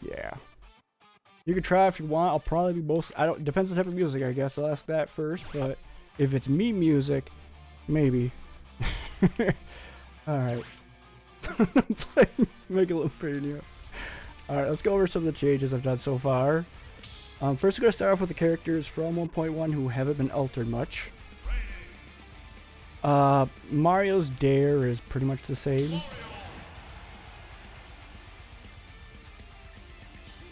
Yeah. You can try if you want. I'll probably be most. I don't. Depends on the type of music, I guess. I'll ask that first. But if it's me music, maybe. All right. Playing Megalomania. All right. Let's go over some of the changes I've done so far. First, we're gonna start off with the characters from 1.1 who haven't been altered much. Mario's Dare is pretty much the same.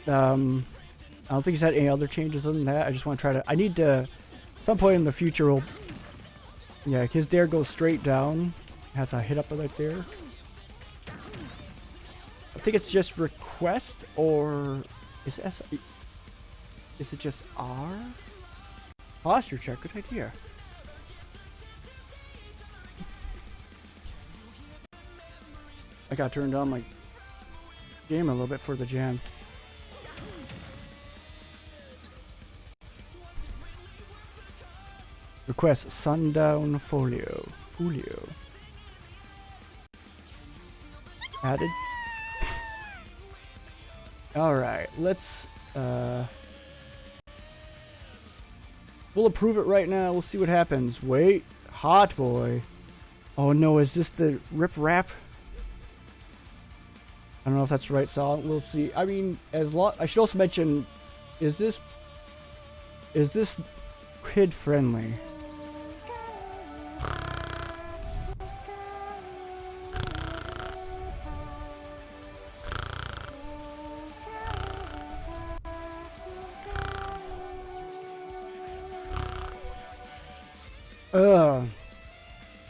I don't think he's had any other changes other than that. I just want to try to. I need to. At some point in the future, yeah, his dare goes straight down. Has a hit up right there. I think it's just request or is it just R? Posture check. Good idea. I got turned on my game a little bit for the jam. Request Sundown Folio. Added. Alright, let's we'll approve it right now. We'll see what happens. Wait, hot boy. Oh no, is this the rip rap? I don't know if that's the right song. We'll see. I mean, I should also mention, is this kid friendly?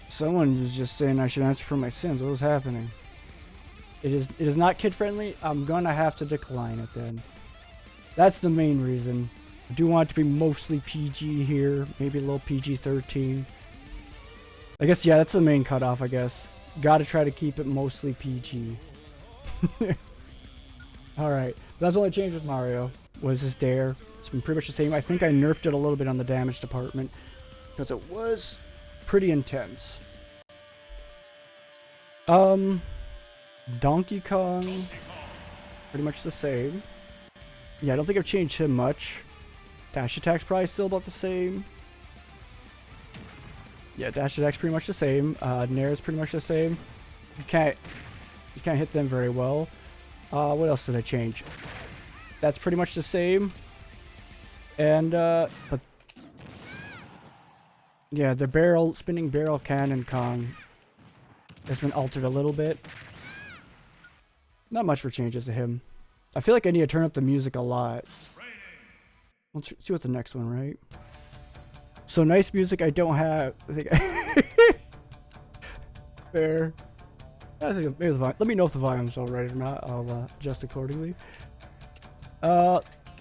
Someone was just saying I should answer for my sins. What was happening? It is not kid friendly. I'm gonna have to decline it then. That's the main reason. I do want it to be mostly PG here, maybe a little PG-13. I guess, yeah, that's the main cutoff, I guess. Gotta try to keep it mostly PG. Alright, that's the only change with Mario, was his dare. It's been pretty much the same. I think I nerfed it a little bit on the damage department, because it was pretty intense. Donkey Kong, pretty much the same. Yeah, I don't think I've changed him much. Dash attack's probably still about the same. Yeah, dash attack's pretty much the same. Nair is pretty much the same. You can't hit them very well. What else did I change? That's pretty much the same. And but yeah, the spinning barrel cannon Kong has been altered a little bit. Not much for changes to him. I feel like I need to turn up the music a lot. Let's see what the next one, right? So nice music I don't have. I think fair. I think maybe the volume. Let me know if the volume's alright or not. I'll adjust accordingly.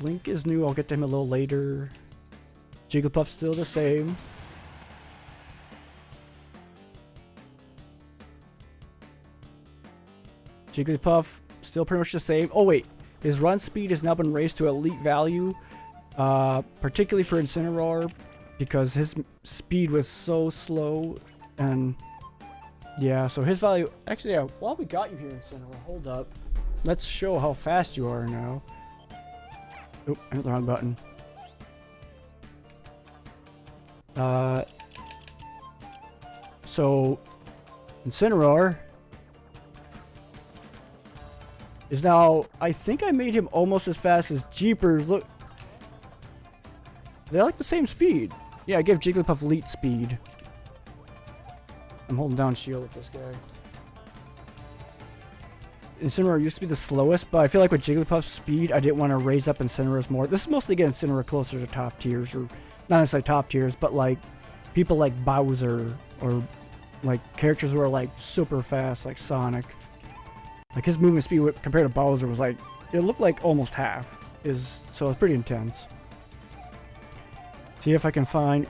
Link is new. I'll get to him a little later. Jigglypuff's still the same. Jigglypuff still pretty much the same. Oh wait, his run speed has now been raised to elite value, particularly for Incineroar, because his speed was so slow. And yeah, so his value. Actually, yeah. While we got you here, Incineroar, hold up. Let's show how fast you are now. Oh, I hit the wrong button. So Incineroar is now, I think I made him almost as fast as Jeepers. Look, they're like the same speed. Yeah, I gave Jigglypuff elite speed. I'm holding down shield with this guy. Incineroar used to be the slowest, but I feel like with Jigglypuff's speed, I didn't want to raise up Incineroar's more. This is mostly getting Incineroar closer to top tiers, or not necessarily top tiers, but like people like Bowser, or like characters who are like super fast, like Sonic. Like his movement speed compared to Bowser was like, it looked like almost half. So it's pretty intense. See if I can find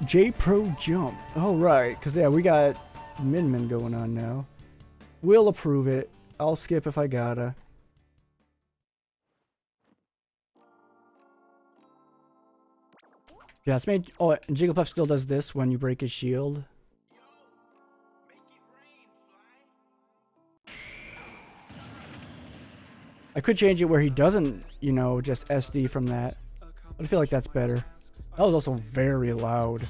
J-Pro Jump. Oh right, because yeah, we got Min going on now. We'll approve it. I'll skip if I gotta. Yeah, it's made. Oh, and Jigglypuff still does this when you break his shield. I could change it where he doesn't, you know, just SD from that. But I feel like that's better. That was also very loud.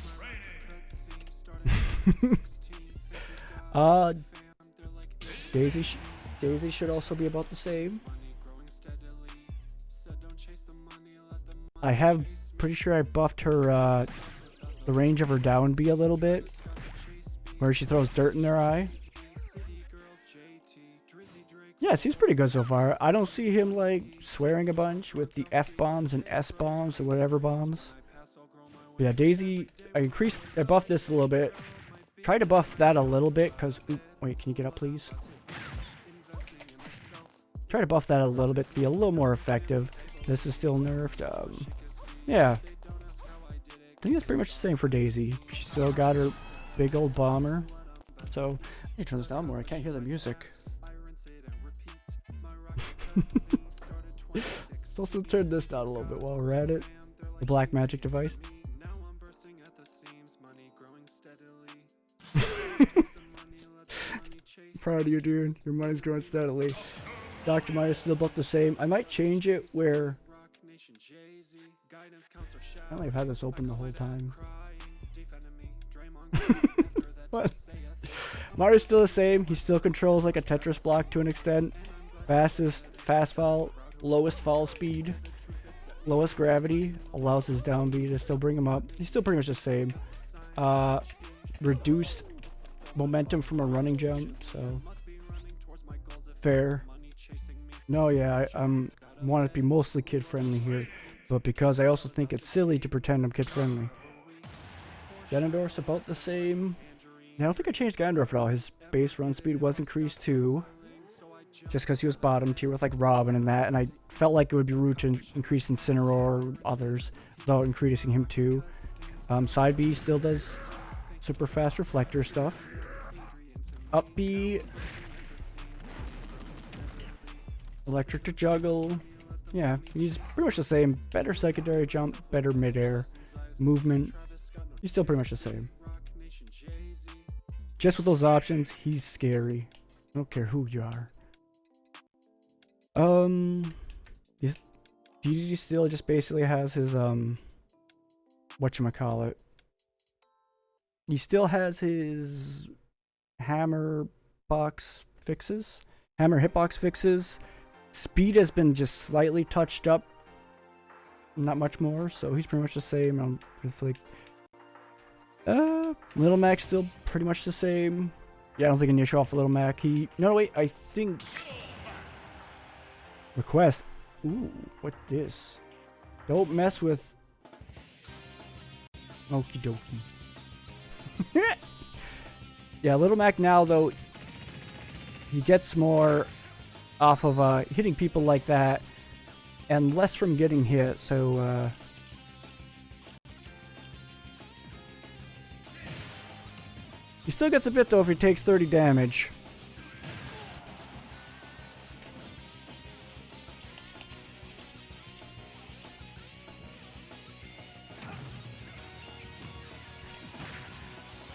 Daisy should also be about the same. I have pretty sure I buffed her the range of her down B a little bit, where she throws dirt in their eye. Yeah, it seems pretty good so far. I don't see him like swearing a bunch with the F bombs and S bombs or whatever bombs. But yeah, Daisy, I buffed this a little bit. Try to buff that a little bit because, wait, can you get up please? Try to buff that a little bit to be a little more effective. This is still nerfed. Yeah. I think that's pretty much the same for Daisy. She still got her big old bomber. So, let me turn this down more. I can't hear the music. Let's also turn this down a little bit while we're at it. The black magic device. Proud of you, dude. Your money's growing steadily. Dr. Maya's still about the same. I might change it where... I only have had this open the whole time. What? Mario's still the same. He still controls like a Tetris block to an extent. Fast fall, lowest fall speed, lowest gravity, allows his down B to still bring him up. He's still pretty much the same. Reduced momentum from a running jump, so fair. No, yeah, I want to be mostly kid friendly here, but because I also think it's silly to pretend I'm kid friendly. Ganondorf's about the same. I don't think I changed Ganondorf at all. His base run speed was increased too, just because he was bottom tier with like Robin and that, and I felt like it would be rude to increase Incineroar or others without increasing him too. Side B still does super fast reflector stuff. Up B, electric to juggle. Yeah, he's pretty much the same. Better secondary jump, better midair movement. He's still pretty much the same. Just with those options, he's scary. I don't care who you are. He still just basically has his whatchamacallit. He still has his hammer hitbox fixes. Speed has been just slightly touched up, not much more, so he's pretty much the same. Little Mac's still pretty much the same. Yeah, I don't think I need to show off Little Mac. No, wait, I think request. Ooh, what this? Don't mess with okie dokie. Yeah, Little Mac now though, he gets more off of hitting people like that and less from getting hit, so he still gets a bit though if he takes 30 damage.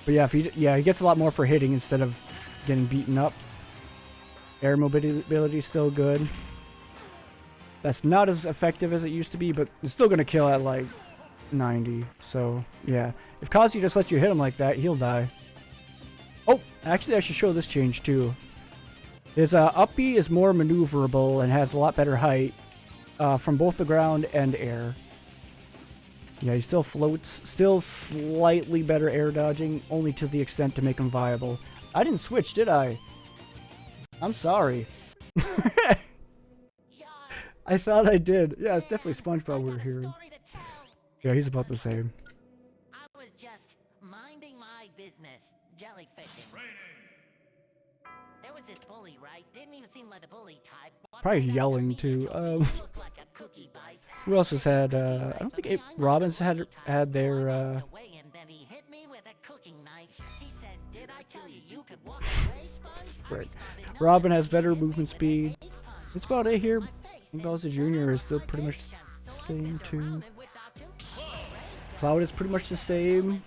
But yeah, he gets a lot more for hitting instead of getting beaten up. Air mobility is still good. That's not as effective as it used to be, but it's still gonna kill at like 90. So yeah, if Kazu just lets you hit him like that, he'll die. Oh, actually, I should show this change too. His up B is more maneuverable and has a lot better height from both the ground and air. Yeah, he still floats, still slightly better air dodging, only to the extent to make him viable. I didn't switch, did I? I'm sorry. I thought I did. Yeah, it's definitely SpongeBob we were hearing. Yeah, he's about the same. I was just minding my business, jellyfishing. There was this bully, right? Didn't even seem like the bully type. Probably yelling too. Who else has had? I don't think Robin's had their. Right. Robin has better movement speed. It's about it here. Bowser Jr. is still pretty much the same too. Cloud is pretty much the same.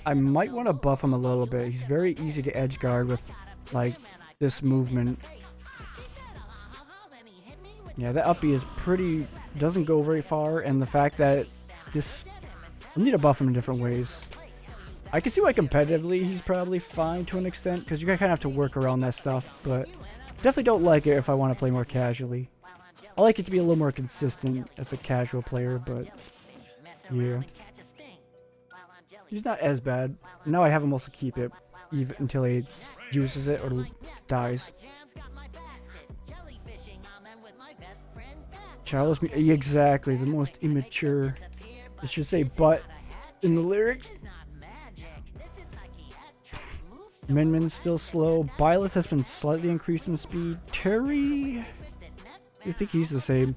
I might want to buff him a little bit. He's very easy to edge guard with like this movement. Yeah, that uppy is pretty, doesn't go very far, and the fact that this, I need to buff him in different ways. I can see why competitively he's probably fine to an extent, because you kind of have to work around that stuff, but definitely don't like it if I want to play more casually. I like it to be a little more consistent as a casual player, but yeah. He's not as bad. Now I have him also keep it even until he uses it or dies. Charles, exactly, the most immature. It should say "but" in the lyrics. Minmin's still slow. Byleth has been slightly increased in speed. Terry, I think he's the same.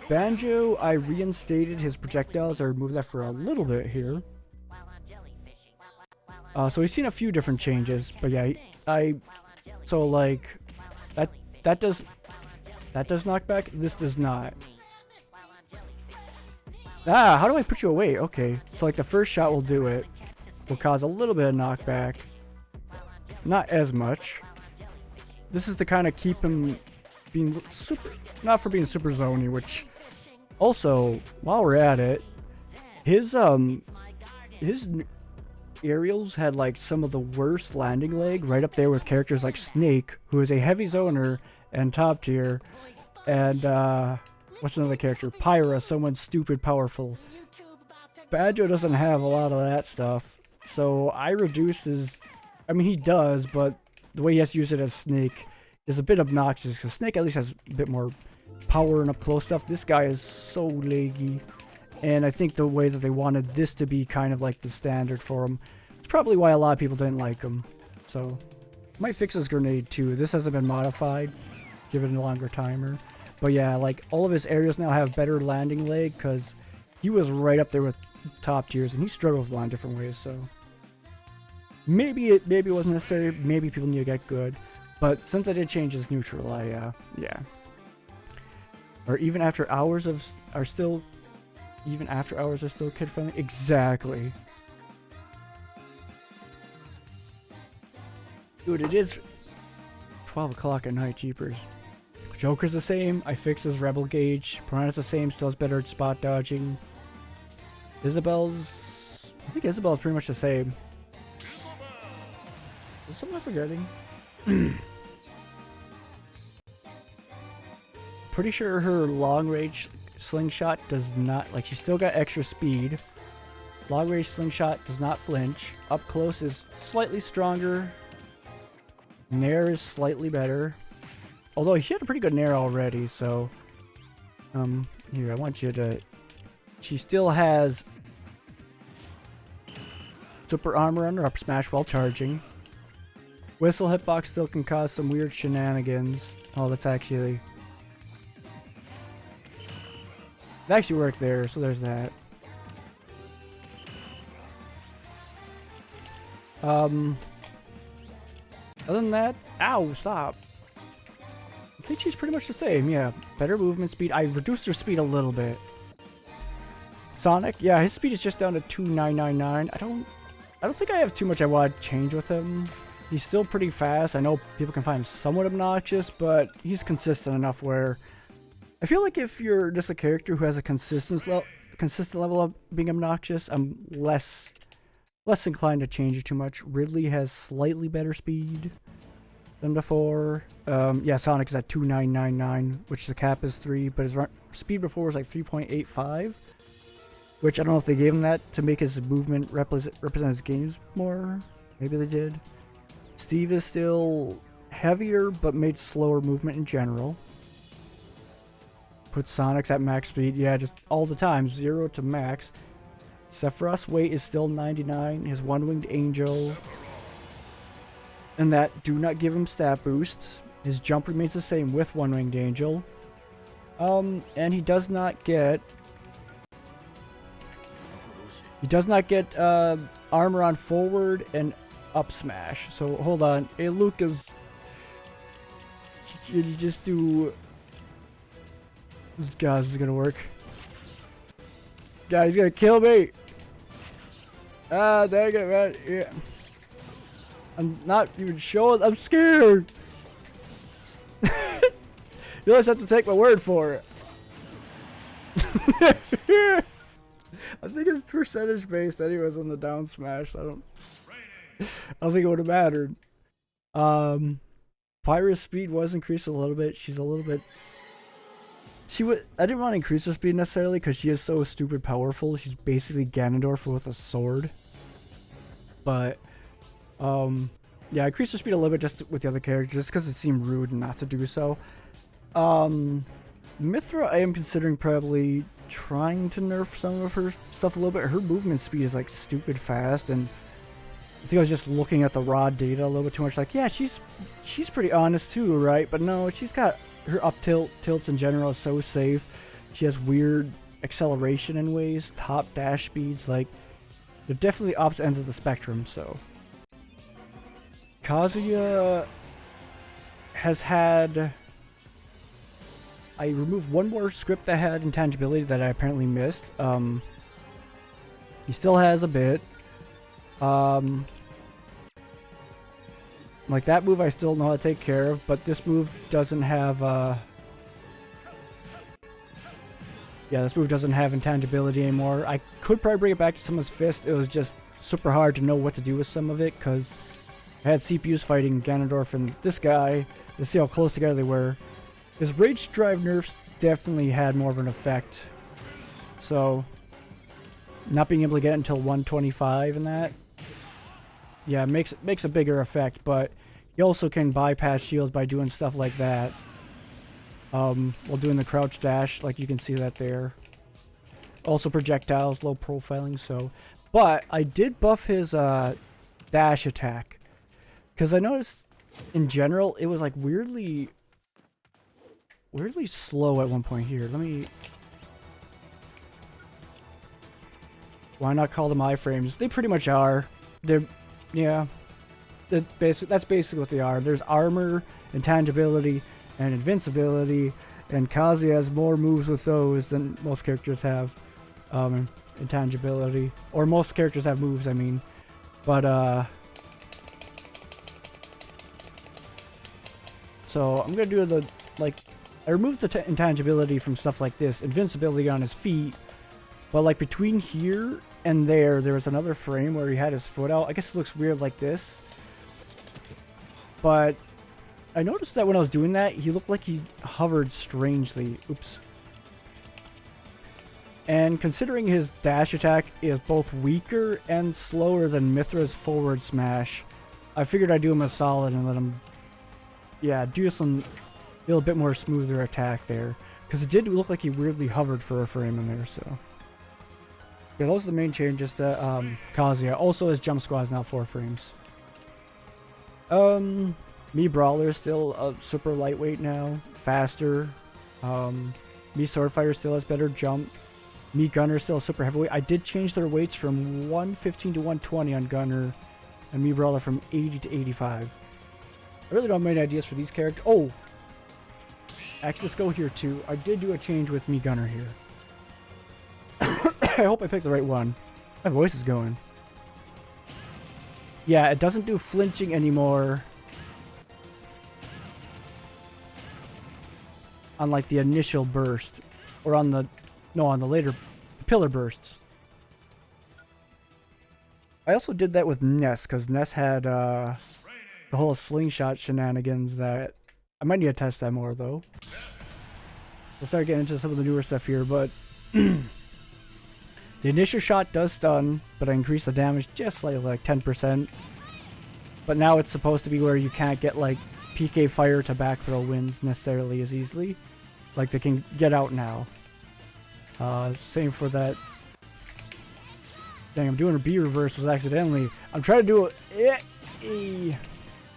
Banjo, I reinstated his projectiles. I removed that for a little bit here. So we've seen a few different changes, but yeah, so like that does knockback. This does not. Ah, how do I put you away? Okay, so like the first shot will do it. Will cause a little bit of knockback. Not as much. This is to kind of keep him being super, not for being super zony, which also, while we're at it, his aerials had like some of the worst landing leg, right up there with characters like Snake, who is a heavy zoner and top tier, and what's another character? Pyra, someone stupid powerful. Banjo doesn't have a lot of that stuff. So I reduced his, I mean he does, but the way he has to use it as Snake is a bit obnoxious, because Snake at least has a bit more power and up close stuff. This guy is so laggy, and I think the way that they wanted this to be kind of like the standard for him, it's probably why a lot of people didn't like him. So might fix his grenade too. This hasn't been modified, give it a longer timer. But yeah, like all of his areas now have better landing leg, because he was right up there with top tiers, and he struggles a lot in different ways. So maybe it wasn't necessary. Maybe people need to get good. But since I did change his neutral, yeah. Or even after hours are still kid friendly. Exactly. Dude, it is 12 o'clock at night. Jeepers. Joker's the same. I fixed his rebel gauge. Piranha's the same. Still has better at spot dodging. I think Isabel's pretty much the same. Is something I'm forgetting? Pretty sure her long range slingshot does not, like, she's still got extra speed. Long range slingshot does not flinch. Up close is slightly stronger. Nair is slightly better. Although she had a pretty good Nair already, so here, I want you to, she still has super armor on her up smash while charging. Whistle hitbox still can cause some weird shenanigans. Oh, that's actually, it actually worked there, so there's that. Other than that, ow, stop. I think she's pretty much the same, yeah. Better movement speed. I reduced her speed a little bit. Sonic, yeah, his speed is just down to 2999. I don't think I have too much I want to change with him. He's still pretty fast. I know people can find him somewhat obnoxious, but he's consistent enough where I feel like if you're just a character who has a consistent level of being obnoxious, I'm less inclined to change it too much. Ridley has slightly better speed than before. Yeah, Sonic is at 2999, which the cap is 3, but his speed before was like 3.85, which I don't know if they gave him that to make his movement represent his games more. Maybe they did. Steve is still heavier, but made slower movement in general. Put Sonic's at max speed, yeah, just all the time, 0 to max. Sephiroth's weight is still 99. His one-winged angel, and that do not give him stat boosts. His jump remains the same with one-winged angel. And he does not get armor on forward and up smash. So hold on. Hey Lucas, can you just do this? Guys, this is gonna work. God, he's gonna kill me. Ah, dang it, man. Yeah. I'm not even showing. I'm scared. You always have to take my word for it. I think it's percentage based anyways on the down smash. I don't think it would have mattered. Pyra's speed was increased a little bit. She's a little bit. I didn't want to increase her speed necessarily because she is so stupid powerful. She's basically Ganondorf with a sword. But yeah, I increased her speed a little bit just with the other characters just because it seemed rude not to do so. Mithra, I am considering probably trying to nerf some of her stuff a little bit. Her movement speed is like stupid fast, and I think I was just looking at the raw data a little bit too much. Like, yeah, she's pretty honest too, right? But no, she's got her up tilts in general is so safe. She has weird acceleration in ways, top dash speeds. Like, they're definitely opposite ends of the spectrum. So Kazuya has had. I removed one more script that had intangibility that I apparently missed. He still has a bit. Like that move I still know how to take care of, but this move doesn't have yeah, this move doesn't have intangibility anymore. I could probably bring it back to someone's fist. It was just super hard to know what to do with some of it because I had CPUs fighting Ganondorf and this guy to see how close together they were. His Rage Drive nerfs definitely had more of an effect. So, not being able to get until 125 in that, yeah, makes a bigger effect. But you also can bypass shields by doing stuff like that. While doing the crouch dash, like you can see that there. Also projectiles, low profiling. So, but I did buff his dash attack because I noticed in general it was like weirdly slow at one point here. Let me. Why not call them iframes? They pretty much are. They're, yeah. That's basically what they are. There's armor, intangibility, and invincibility, and Kazuya has more moves with those than most characters have. Intangibility, or most characters have moves. I mean, but so I'm gonna do the like. I removed the intangibility from stuff like this, invincibility on his feet, but like between here and there was another frame where he had his foot out. I guess it looks weird like this, but I noticed that when I was doing that, he looked like he hovered strangely. Oops. And considering his dash attack is both weaker and slower than Mithra's forward smash, I figured I'd do him a solid and let him, yeah, do some a little bit more smoother attack there, because it did look like he weirdly hovered for a frame in there. So yeah, those are the main changes to Kazuya. Also, his jump squad is now 4 frames. Me Brawler is still super lightweight now, faster. Me Swordfighter still has better jump. Me Gunner still super heavyweight. I did change their weights from 115 to 120 on Gunner, and Me Brawler from 80 to 85. I really don't have many ideas for these characters. Oh! Actually, let's go here too. I did do a change with Me Gunner here. I hope I picked the right one. My voice is going. Yeah, it doesn't do flinching anymore. On like the initial burst. Or on the... No, on the later pillar bursts. I also did that with Ness, because Ness had the whole slingshot shenanigans that... I might need to test that more, though. We'll start getting into some of the newer stuff here, but... the initial shot does stun, but I increased the damage just slightly, like 10%. But now it's supposed to be where you can't get, like, PK fire to back throw wins necessarily as easily. Like, they can get out now. Same for that... Dang, I'm doing a B reversals accidentally. I'm trying to do it...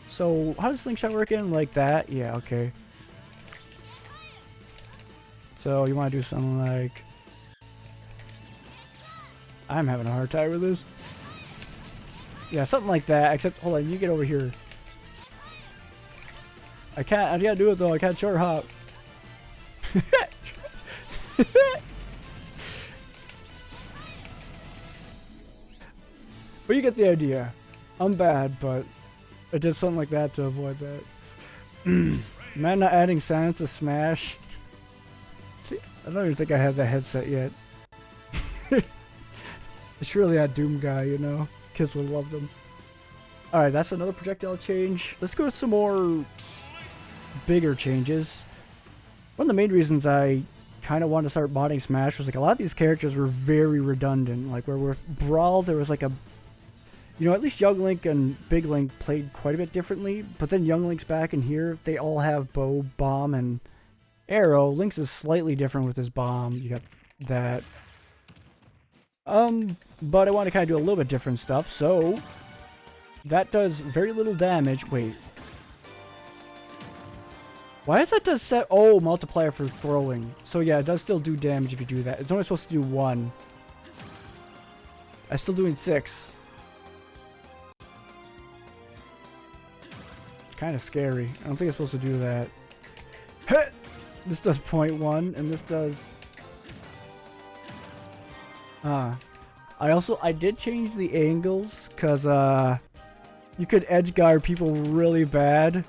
So, how does slingshot work in? Like that? Yeah, okay. So, you want to do something like... I'm having a hard time with this. Yeah, something like that, except, hold on, you get over here. I gotta do it though, I can't short hop. But you get the idea. I'm bad, but I did something like that to avoid that. Man, not adding silence to Smash. I don't even think I have that headset yet. It's really that Doom guy, you know? Kids would love them. Alright, that's another projectile change. Let's go with some more bigger changes. One of the main reasons I kind of wanted to start modding Smash was like a lot of these characters were very redundant. Like where with Brawl, there was like a... You know, at least Young Link and Big Link played quite a bit differently. But then Young Link's back in here. They all have bow, bomb, and arrow. Link's is slightly different with his bomb. You got that. But I want to kind of do a little bit different stuff. So that does very little damage. Wait. Why is that does set... Oh, multiplier for throwing. So yeah, it does still do damage if you do that. It's only supposed to do 1. I'm still doing 6. It's kind of scary. I don't think it's supposed to do that. This does 0.1 and this does... I did change the angles because you could edge guard people really bad.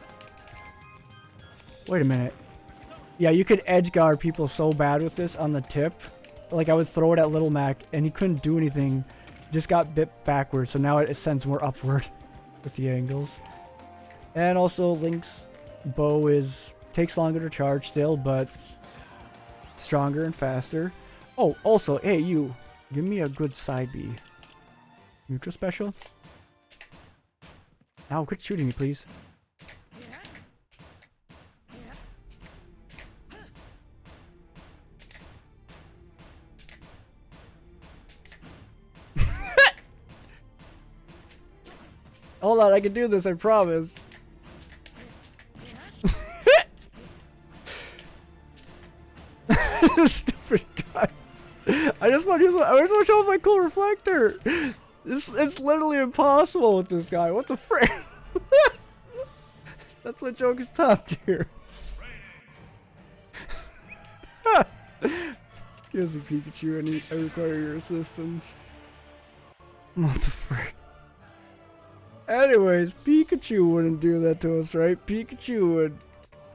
Wait a minute. Yeah, you could edge guard people so bad with this on the tip. Like I would throw it at Little Mac and he couldn't do anything. Just got bit backwards, so now it sends more upward with the angles. And also Link's bow takes longer to charge still, but stronger and faster. Oh, also, hey you, give me a good side B. Neutral special? Now quit shooting me, please. Hold on, I can do this, I promise. Stupid guy. I just want to show off my cool reflector. It's literally impossible with this guy. What the frick? That's what joke is top tier. Excuse me, Pikachu. I require your assistance. What the frick? Anyways, Pikachu wouldn't do that to us, right? Pikachu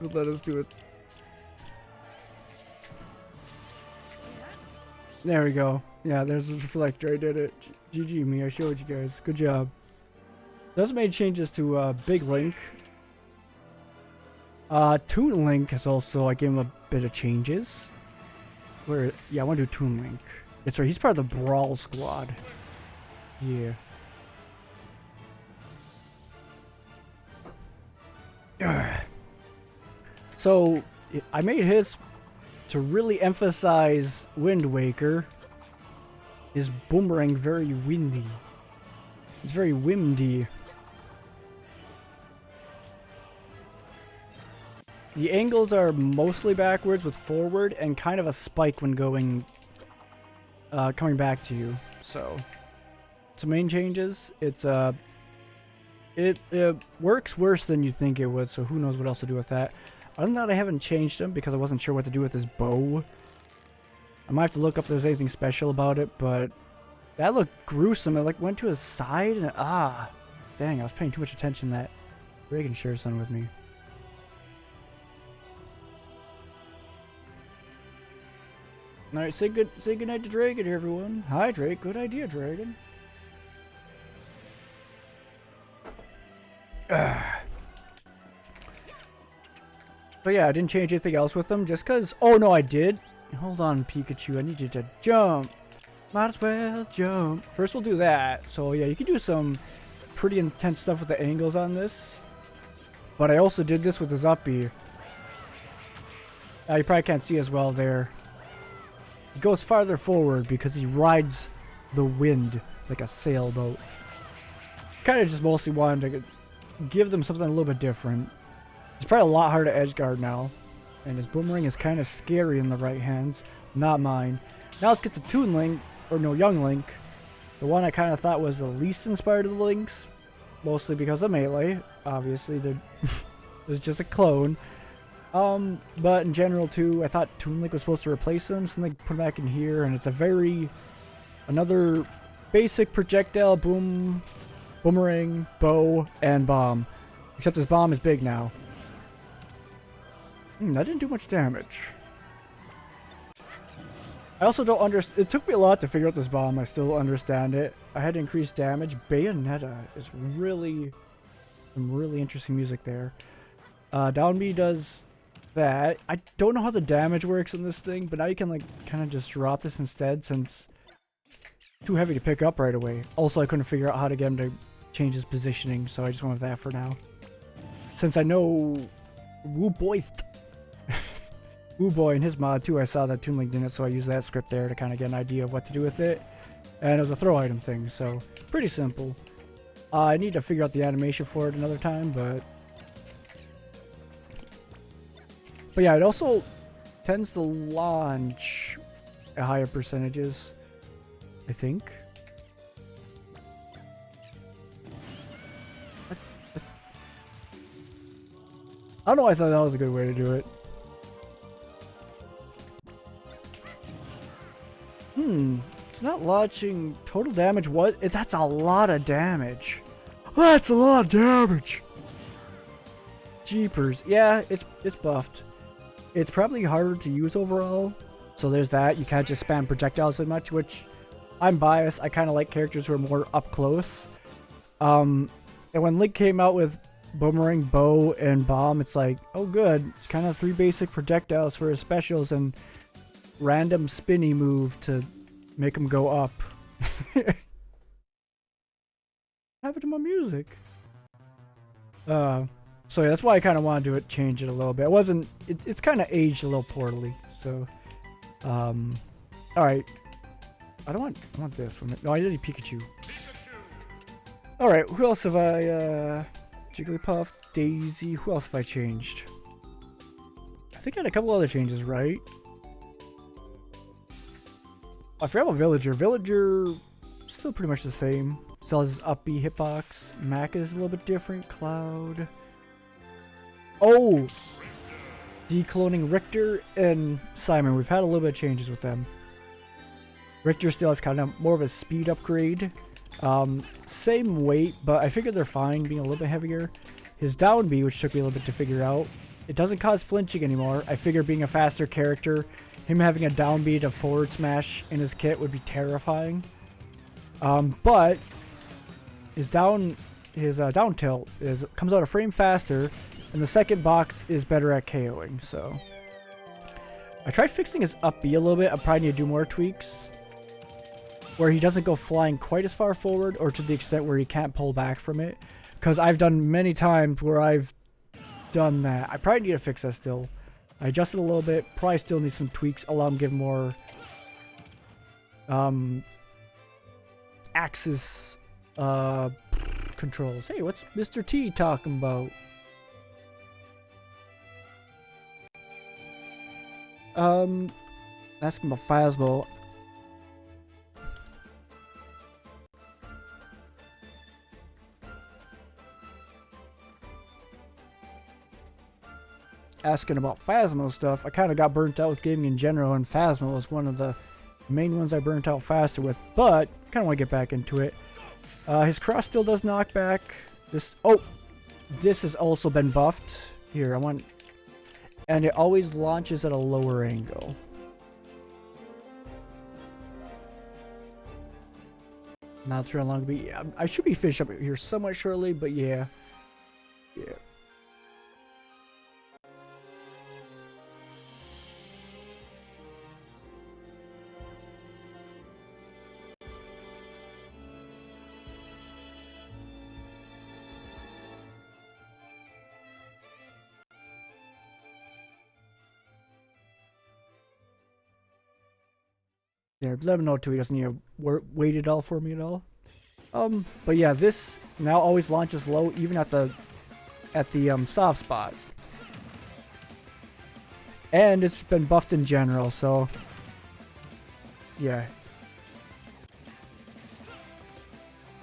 would let us do it. There we go. Yeah, there's a reflector. I did it. GG me. I showed you guys. Good job. Those made changes to Big Link. Toon Link has also, I gave him a bit of changes. Where? Yeah, I want to do Toon Link. That's right. He's part of the Brawl Squad. Yeah. So I made his to really emphasize Wind Waker. His boomerang very windy. It's very windy. The angles are mostly backwards with forward and kind of a spike when going coming back to you. So some main changes. It works worse than you think it would, so who knows what else to do with that. Other than that, I haven't changed him because I wasn't sure what to do with his bow. I might have to look up if there's anything special about it, but that looked gruesome. It like went to his side and dang, I was paying too much attention to that. Reagan shares something with me. Alright, say goodnight to Dragon, everyone. Hi Drake, good idea, Dragon. But yeah, I didn't change anything else with them just because... Oh no, I did. Hold on, Pikachu. I need you to jump. Might as well jump. First we'll do that. So yeah, you can do some pretty intense stuff with the angles on this. But I also did this with his up B. You probably can't see as well there. He goes farther forward because he rides the wind like a sailboat. Kind of just mostly wanted to give them something a little bit different. It's probably a lot harder to edge guard now. And his boomerang is kind of scary in the right hands. Not mine. Now let's get to Toon Link. Or no, Young Link. The one I kind of thought was the least inspired of the Links. Mostly because of Melee. Obviously, it's just a clone. But in general too, I thought Toon Link was supposed to replace him. So I put him back in here. And it's another basic projectile boomerang, bow, and bomb. Except his bomb is big now. That didn't do much damage. I also don't understand. It took me a lot to figure out this bomb. I still don't understand it. I had to increase damage. Bayonetta is really some really interesting music there. Down B does that. I don't know how the damage works in this thing, but now you can like kind of just drop this instead since it's too heavy to pick up right away. Also, I couldn't figure out how to get him to change his positioning, so I just went with that for now. Since I know Woo Boy Woo Boy in his mod too, I saw that Toon Link did it, so I used that script there to kind of get an idea of what to do with it. And it was a throw item thing, so pretty simple. I need to figure out the animation for it another time, but yeah, it also tends to launch at higher percentages, I think. I don't know why I thought that was a good way to do it. It's not launching total damage. What? That's a lot of damage. That's a lot of damage. Jeepers. Yeah, it's buffed. It's probably harder to use overall. So there's that. You can't just spam projectiles as much, which I'm biased. I kind of like characters who are more up close. And when Link came out with Boomerang, Bow, and Bomb, it's like, oh good. It's kind of 3 basic projectiles for his specials and random spinny move to make him go up. Happened to my music. So yeah, that's why I kind of wanted to change it a little bit. It wasn't. It's kind of aged a little poorly. So, all right. I don't want. I want this one. No, I did Pikachu. All right. Who else have I? Jigglypuff, Daisy. Who else have I changed? I think I had a couple other changes, right? I forgot about Villager. Villager, still pretty much the same. Still has his up B hitbox. Mac is a little bit different. Cloud. Oh! Decloning Richter and Simon. We've had a little bit of changes with them. Richter still has kind of more of a speed upgrade. Same weight, but I figured they're fine being a little bit heavier. His down B, which took me a little bit to figure out, it doesn't cause flinching anymore. I figure being a faster character, him having a down B to forward smash in his kit would be terrifying. But his down tilt comes out a frame faster, and the second box is better at KOing. So I tried fixing his up B a little bit. I probably need to do more tweaks where he doesn't go flying quite as far forward, or to the extent where he can't pull back from it. Because I've done many times where I've done that. I probably need to fix that still. I adjusted a little bit. Probably still need some tweaks. Allow him to give more axis controls. Hey, what's Mr. T talking about? Asking about Phasmo. Asking about Phasmo stuff. I kind of got burnt out with gaming in general, and Phasmo was one of the main ones I burnt out faster with, but kind of want to get back into it. His cross still does knockback. This has also been buffed. Here, and it always launches at a lower angle. Not sure how long it'll be. I should be finished up here somewhat shortly, but yeah. Yeah, let him know too. He doesn't need to wait it all for me at all. But yeah, this now always launches low, even at the soft spot. And it's been buffed in general, so yeah.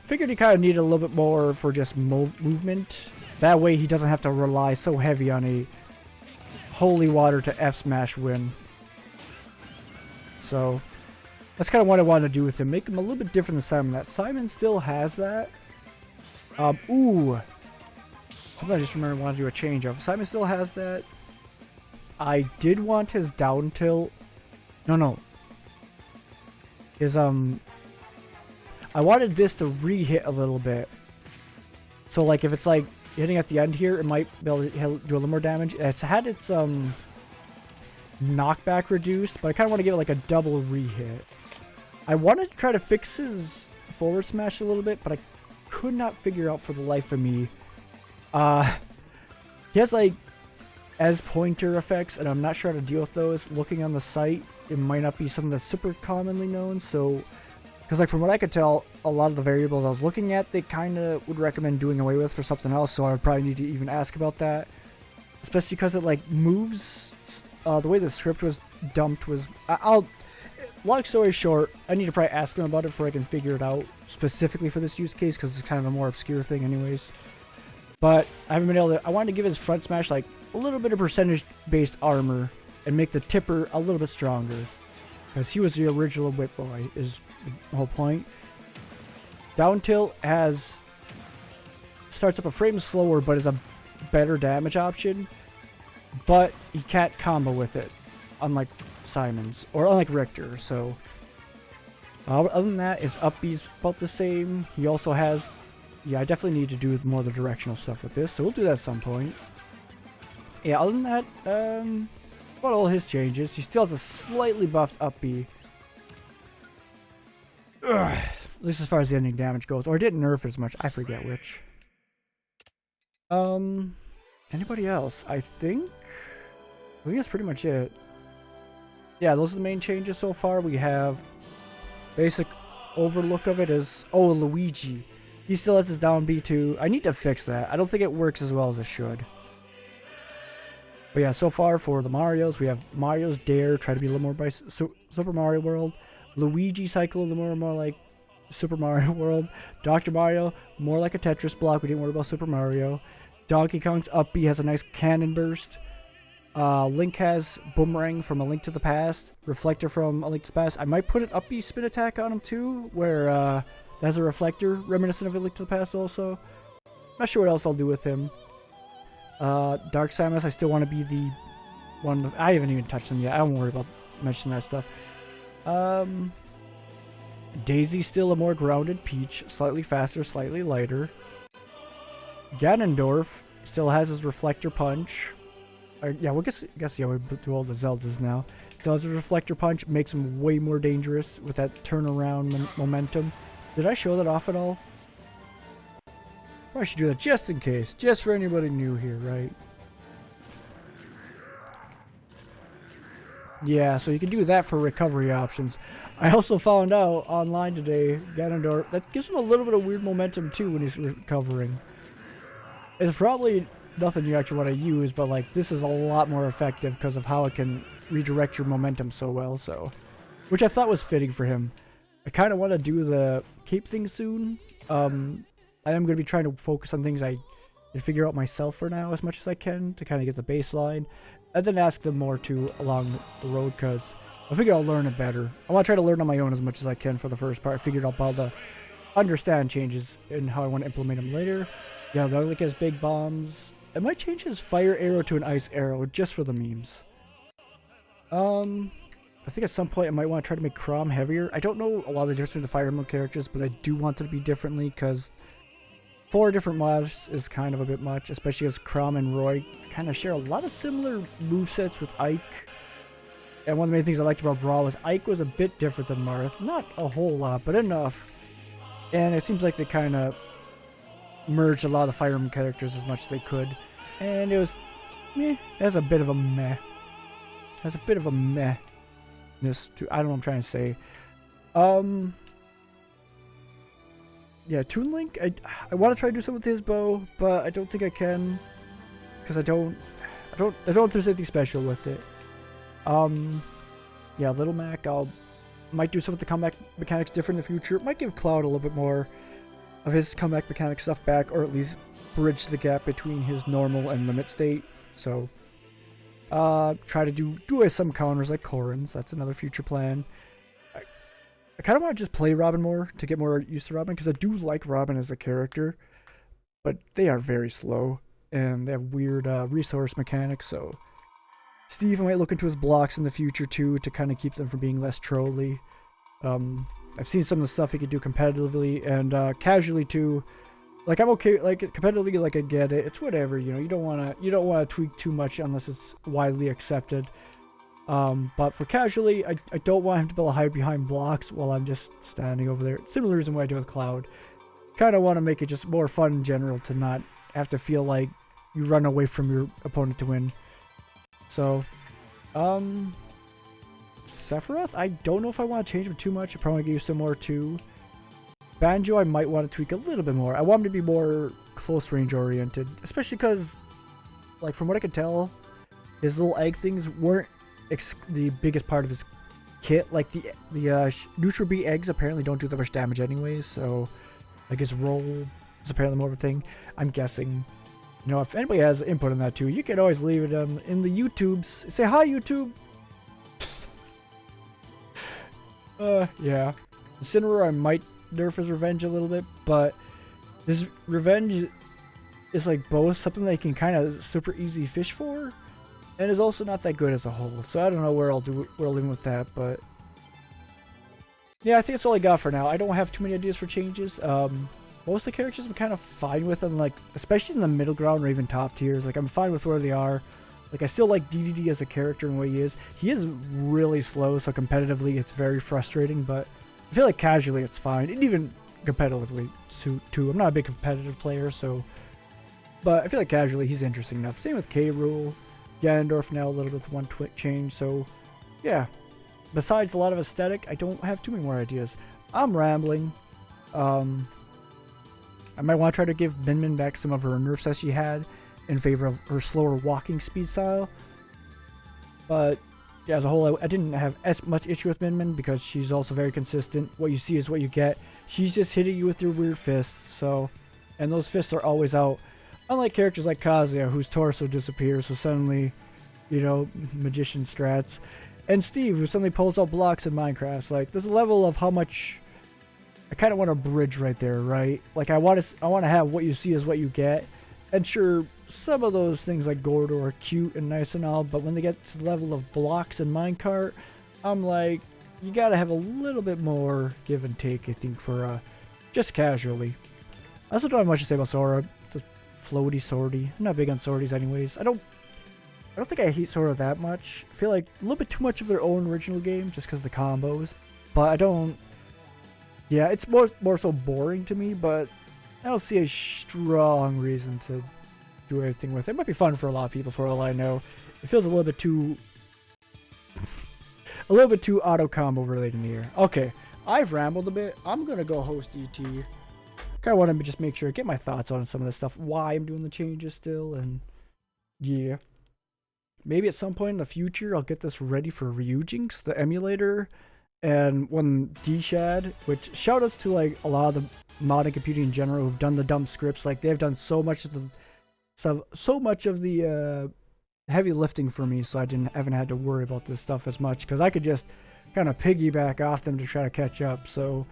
Figured he kind of needed a little bit more for just movement. That way he doesn't have to rely so heavy on a holy water to F smash win. So that's kind of what I wanted to do with him. Make him a little bit different than Simon. That Simon still has that. Ooh. Something I just remember I wanted to do a change of. Simon still has that. I did want his down tilt. No. His, I wanted this to re-hit a little bit. So, like, if it's, like, hitting at the end here, it might be able to do a little more damage. It's had its, knockback reduced, but I kind of want to give it, like, a double re-hit. I wanted to try to fix his forward smash a little bit, but I could not figure out for the life of me. He has, like, as pointer effects, and I'm not sure how to deal with those. Looking on the site, it might not be something that's super commonly known, so... Because, like, from what I could tell, a lot of the variables I was looking at, they kind of would recommend doing away with for something else, so I would probably need to even ask about that. Especially because it, like, moves... the way the script was dumped was... Long story short, I need to probably ask him about it before I can figure it out specifically for this use case, because it's kind of a more obscure thing anyways. But I haven't been able to... I wanted to give his front smash, like, a little bit of percentage-based armor and make the tipper a little bit stronger. Because he was the original whip boy, is the whole point. Down tilt starts up a frame slower, but is a better damage option. But he can't combo with it, unlike Simon's, or unlike Richter, so... other than that, his up B's about the same. He also has... Yeah, I definitely need to do more of the directional stuff with this, so we'll do that at some point. Yeah, other than that, about all his changes. He still has a slightly buffed up B. At least as far as the ending damage goes. Or it didn't nerf as much. I forget which. Anybody else? I think that's pretty much it. Yeah, those are the main changes so far. We have basic overlook of it is... Oh, Luigi. He still has his down B too. I need to fix that. I don't think it works as well as it should. But yeah, so far for the Marios, we have Mario's Dare, try to be a little more by Super Mario World. Luigi cycle a little more like Super Mario World. Dr. Mario, more like a Tetris block. We didn't worry about Super Mario. Donkey Kong's up B has a nice cannon burst. Link has Boomerang from A Link to the Past. Reflector from A Link to the Past. I might put an up B spin attack on him too, where that's a reflector reminiscent of A Link to the Past also. Not sure what else I'll do with him. Dark Samus, I still want to be the one. I haven't even touched them yet. I don't worry about mentioning that stuff. Daisy's still a more grounded Peach, slightly faster, slightly lighter. Ganondorf still has his Reflector Punch. Yeah, we'll guess yeah, we do all the Zeldas now. Still has his Reflector Punch, makes him way more dangerous with that turnaround momentum. Did I show that off at all? I should do that just in case, just for anybody new here, right? Yeah, so you can do that for recovery options. I also found out online today, Ganondorf, that gives him a little bit of weird momentum too when he's recovering. It's probably nothing you actually want to use, but like this is a lot more effective because of how it can redirect your momentum so well, so. Which I thought was fitting for him. I kind of want to do the cape thing soon. I am going to be trying to focus on things I can figure out myself for now as much as I can to kind of get the baseline. And then ask them more too along the road because I figure I'll learn it better. I want to try to learn on my own as much as I can for the first part. I figured out all the understand changes and how I want to implement them later. Yeah, the Link has big bombs. I might change his fire arrow to an ice arrow just for the memes. I think at some point I might want to try to make Chrom heavier. I don't know a lot of the difference between the Fire Emblem characters, but I do want it to be differently because 4 different mods is kind of a bit much, especially as Chrom and Roy kind of share a lot of similar movesets with Ike. And one of the main things I liked about Brawl was Ike was a bit different than Marth. Not a whole lot, but enough. And it seems like they kind of merged a lot of the Fire Emblem characters as much as they could. And it was meh. It has a bit of a meh. It has a bit of a meh. I don't know what I'm trying to say. Yeah, Toon Link, I want to try to do something with his bow, but I don't think I can. Because I don't think there's anything special with it. Yeah, Little Mac, might do some of the comeback mechanics different in the future. Might give Cloud a little bit more of his comeback mechanic stuff back, or at least bridge the gap between his normal and limit state. So, try to do some counters like Corrin's. That's another future plan. I kind of want to just play Robin more to get more used to Robin, because I do like Robin as a character, but they are very slow and they have weird resource mechanics. So Steve, I might look into his blocks in the future too to kind of keep them from being less trolly. I've seen some of the stuff he could do competitively and casually too. Like I'm okay, like competitively, like I get it. It's whatever, you know. You don't wanna tweak too much unless it's widely accepted. But for casually, I don't want him to be able to hide behind blocks while I'm just standing over there. Similar reason why I do with Cloud. Kind of want to make it just more fun in general to not have to feel like you run away from your opponent to win. So, Sephiroth, I don't know if I want to change him too much. I probably get used to more too. Banjo, I might want to tweak a little bit more. I want him to be more close range oriented, especially because, like, from what I could tell, his little egg things weren't the biggest part of his kit. Like the neutral B eggs apparently don't do that much damage anyways, so like his roll is apparently more of a thing. I'm guessing. You know, if anybody has input on that too, you can always leave it in the YouTubes. Say hi, YouTube. Yeah. Incineroar, I might nerf his revenge a little bit, but his revenge is like both something that you can kind of super easy fish for, and is also not that good as a whole. So I don't know where I'll leave with that, but yeah, I think that's all I got for now. I don't have too many ideas for changes. Most of the characters I'm kind of fine with them, like especially in the middle ground or even top tiers. Like I'm fine with where they are. Like I still like DDD as a character and the way he is. He is really slow, so competitively it's very frustrating. But I feel like casually it's fine, and even competitively too. I'm not a big competitive player, so. But I feel like casually he's interesting enough. Same with K. Rool, Ganondorf now a little bit with one twitch change. So yeah. Besides a lot of aesthetic, I don't have too many more ideas. I'm rambling. I might want to try to give Min Min back some of her nerfs that she had in favor of her slower walking speed style. But yeah, as a whole, I didn't have as much issue with Min Min because she's also very consistent. What you see is what you get. She's just hitting you with your weird fists, so, and those fists are always out. Unlike characters like Kazuya, whose torso disappears, so suddenly, you know, magician strats. And Steve, who suddenly pulls out blocks in Minecraft. Like, there's a level of how much I kind of want a bridge right there, right? Like, I want to have what you see is what you get. And sure, some of those things like Gordo are cute and nice and all, but when they get to the level of blocks in Minecart, I'm like, you gotta have a little bit more give and take, I think, for just casually. I also don't have much to say about Sora. It's a floaty swordy. I'm not big on swordies anyways. I don't think I hate Sora that much. I feel like a little bit too much of their own original game just because of the combos. But I don't. Yeah, it's more so boring to me, but I don't see a strong reason to do anything with it. It might be fun for a lot of people, for all I know. It feels a little bit too auto combo related in the air. Okay, I've rambled a bit. I'm gonna go host ET. Kind of want to just make sure, get my thoughts on some of this stuff, why I'm doing the changes still, and yeah. Maybe at some point in the future, I'll get this ready for Ryujinx, the emulator, and when D-Shad, which shout outs to like a lot of the modding computing in general who've done the dumb scripts. Like they've done so much of the heavy lifting for me, so I haven't had to worry about this stuff as much because I could just kind of piggyback off them to try to catch up. So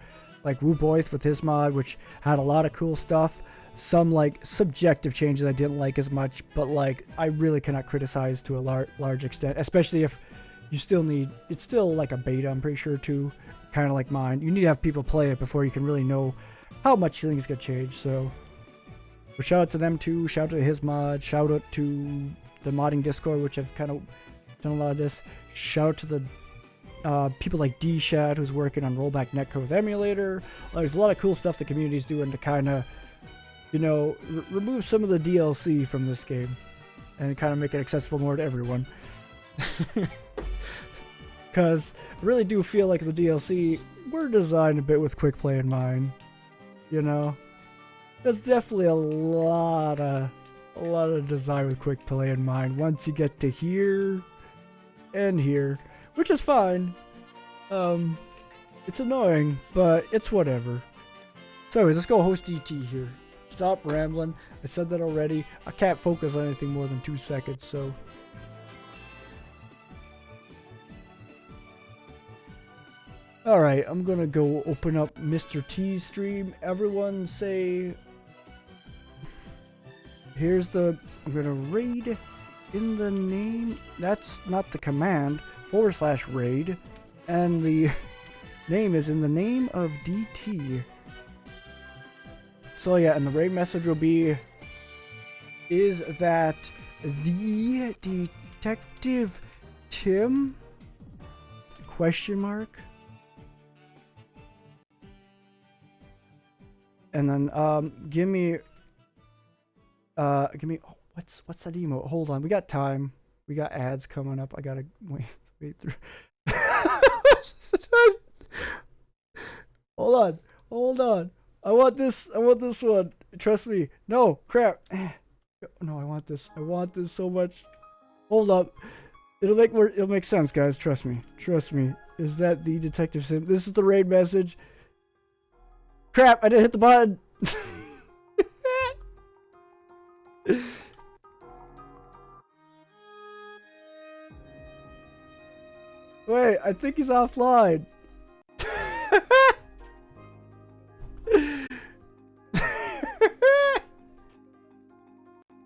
like Wu Boyth with his mod, which had a lot of cool stuff. Some like subjective changes I didn't like as much, but like I really cannot criticize to a large extent, especially if you still need, it's still like a beta, I'm pretty sure too, kind of like mine. You need to have people play it before you can really know how much things get changed. So shout out to them too, shout out to his mod, shout out to the modding Discord, which I've kind of done a lot of this. Shout out to the people like D-Shad, who's working on rollback netcode emulator. There's a lot of cool stuff the community's doing to kind of, you know, remove some of the DLC from this game and kind of make it accessible more to everyone. Because I really do feel like the DLC were designed a bit with quick play in mind. You know, there's definitely a lot of design with quick play in mind once you get to here and here, which is fine. It's annoying, but it's whatever. So anyways, let's go host ET here. Stop rambling. I said that already. I can't focus on anything more than 2 seconds, so. Alright, I'm gonna go open up Mr. T's stream. Everyone say... I'm gonna raid in the name. That's not the command. /raid. And the name is in the name of DT. So yeah, and the raid message will be, is that the Detective Tim? Question mark. And then give me oh, what's that emote? Hold on, we got time. We got ads coming up. I gotta wait through. Hold on. I want this one. Trust me. No, crap. No, I want this so much. Hold up. It'll make sense, guys. Trust me. Is that the Detective Sim? This is the raid message. Crap, I didn't hit the button. Wait, I think he's offline.